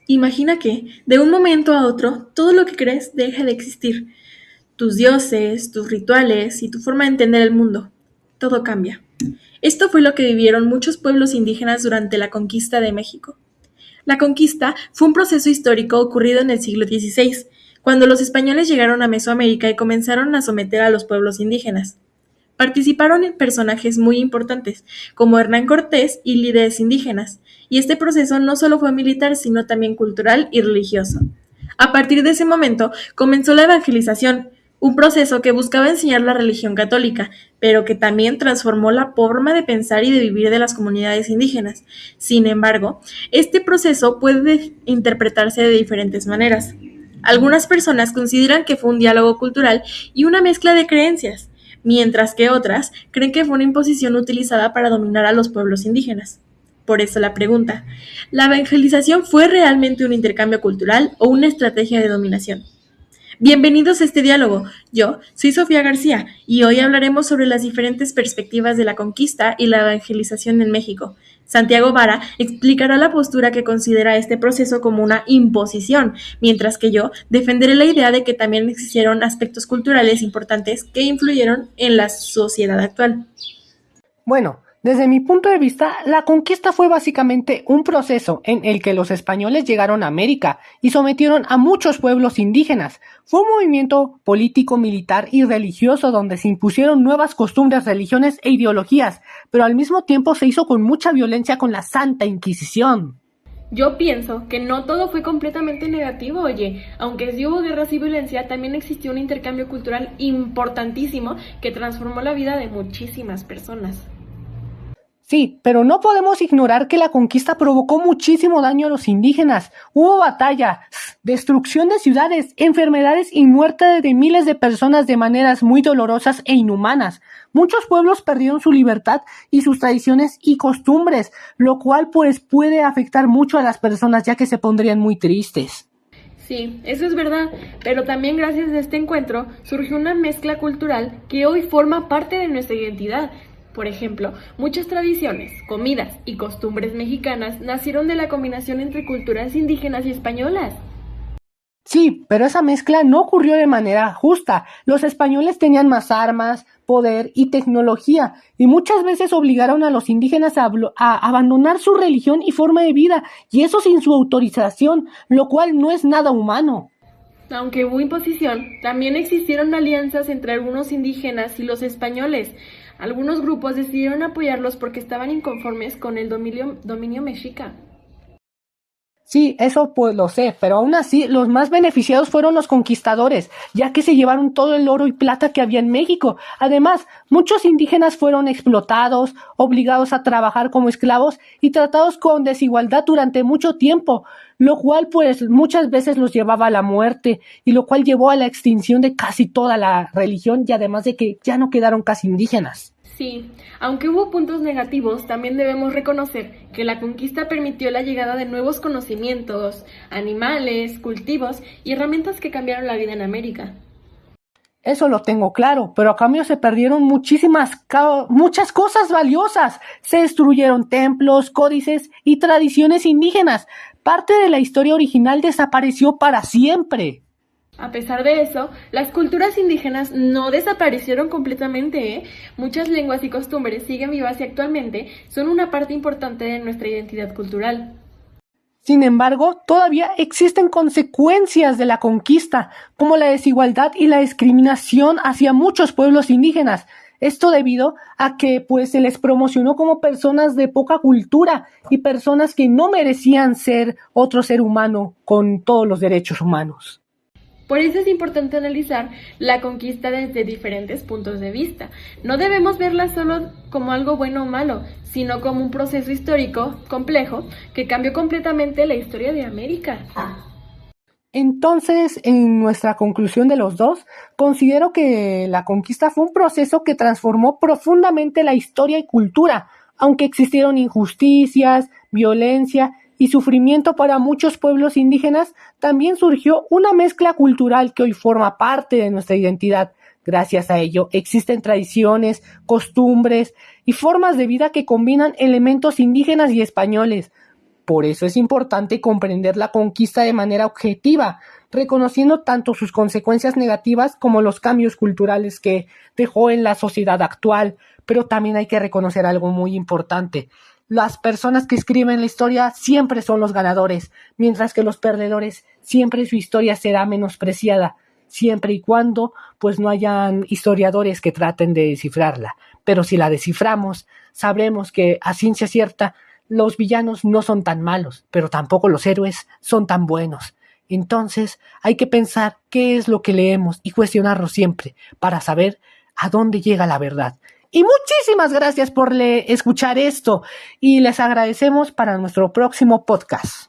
Imagina que, de un momento a otro, todo lo que crees deja de existir. Tus dioses, tus rituales y tu forma de entender el mundo. Todo cambia. Esto fue lo que vivieron muchos pueblos indígenas durante la conquista de México. La conquista fue un proceso histórico ocurrido en el siglo XVI, cuando los españoles llegaron a Mesoamérica y comenzaron a someter a los pueblos indígenas. Participaron en personajes muy importantes, como Hernán Cortés y líderes indígenas, y este proceso no solo fue militar, sino también cultural y religioso. A partir de ese momento comenzó la evangelización, un proceso que buscaba enseñar la religión católica, pero que también transformó la forma de pensar y de vivir de las comunidades indígenas. Sin embargo, este proceso puede interpretarse de diferentes maneras. Algunas personas consideran que fue un diálogo cultural y una mezcla de creencias, mientras que otras creen que fue una imposición utilizada para dominar a los pueblos indígenas. Por eso la pregunta, ¿la evangelización fue realmente un intercambio cultural o una estrategia de dominación? Bienvenidos a este diálogo. Yo soy Sofía García y hoy hablaremos sobre las diferentes perspectivas de la conquista y la evangelización en México. Santiago Vara explicará la postura que considera este proceso como una imposición, mientras que yo defenderé la idea de que también existieron aspectos culturales importantes que influyeron en la sociedad actual. Bueno, desde mi punto de vista, la conquista fue básicamente un proceso en el que los españoles llegaron a América y sometieron a muchos pueblos indígenas. Fue un movimiento político, militar y religioso donde se impusieron nuevas costumbres, religiones e ideologías, pero al mismo tiempo se hizo con mucha violencia con la Santa Inquisición. Yo pienso que no todo fue completamente negativo, oye, aunque sí hubo guerras y violencia, también existió un intercambio cultural importantísimo que transformó la vida de muchísimas personas. Sí, pero no podemos ignorar que la conquista provocó muchísimo daño a los indígenas. Hubo batalla, destrucción de ciudades, enfermedades y muerte de miles de personas de maneras muy dolorosas e inhumanas. Muchos pueblos perdieron su libertad y sus tradiciones y costumbres, lo cual pues puede afectar mucho a las personas ya que se pondrían muy tristes. Sí, eso es verdad, pero también gracias a este encuentro surgió una mezcla cultural que hoy forma parte de nuestra identidad. Por ejemplo, muchas tradiciones, comidas y costumbres mexicanas nacieron de la combinación entre culturas indígenas y españolas. Sí, pero esa mezcla no ocurrió de manera justa. Los españoles tenían más armas, poder y tecnología, y muchas veces obligaron a los indígenas a abandonar su religión y forma de vida, y eso sin su autorización, lo cual no es nada humano. Aunque hubo imposición, también existieron alianzas entre algunos indígenas y los españoles. Algunos grupos decidieron apoyarlos porque estaban inconformes con el dominio mexica. Sí, eso pues lo sé, pero aún así los más beneficiados fueron los conquistadores, ya que se llevaron todo el oro y plata que había en México. Además, muchos indígenas fueron explotados, obligados a trabajar como esclavos y tratados con desigualdad durante mucho tiempo, lo cual pues muchas veces los llevaba a la muerte y lo cual llevó a la extinción de casi toda la religión y además de que ya no quedaron casi indígenas. Sí, aunque hubo puntos negativos, también debemos reconocer que la conquista permitió la llegada de nuevos conocimientos, animales, cultivos y herramientas que cambiaron la vida en América. Eso lo tengo claro, pero a cambio se perdieron muchas cosas valiosas. Se destruyeron templos, códices y tradiciones indígenas. Parte de la historia original desapareció para siempre. A pesar de eso, las culturas indígenas no desaparecieron completamente, ¿eh? Muchas lenguas y costumbres siguen vivas y actualmente son una parte importante de nuestra identidad cultural. Sin embargo, todavía existen consecuencias de la conquista, como la desigualdad y la discriminación hacia muchos pueblos indígenas. Esto debido a que pues se les promocionó como personas de poca cultura y personas que no merecían ser otro ser humano con todos los derechos humanos. Por eso es importante analizar la conquista desde diferentes puntos de vista. No debemos verla solo como algo bueno o malo, sino como un proceso histórico complejo que cambió completamente la historia de América. Entonces, en nuestra conclusión de los dos, considero que la conquista fue un proceso que transformó profundamente la historia y cultura, aunque existieron injusticias, violencia y sufrimiento para muchos pueblos indígenas, también surgió una mezcla cultural que hoy forma parte de nuestra identidad. Gracias a ello, existen tradiciones, costumbres y formas de vida que combinan elementos indígenas y españoles. Por eso es importante comprender la conquista de manera objetiva, reconociendo tanto sus consecuencias negativas como los cambios culturales que dejó en la sociedad actual. Pero también hay que reconocer algo muy importante. Las personas que escriben la historia siempre son los ganadores, mientras que los perdedores siempre su historia será menospreciada, siempre y cuando pues no hayan historiadores que traten de descifrarla. Pero si la desciframos, sabremos que a ciencia cierta los villanos no son tan malos, pero tampoco los héroes son tan buenos. Entonces hay que pensar qué es lo que leemos y cuestionarlo siempre para saber a dónde llega la verdad. Y muchísimas gracias por escuchar esto y les agradecemos para nuestro próximo podcast.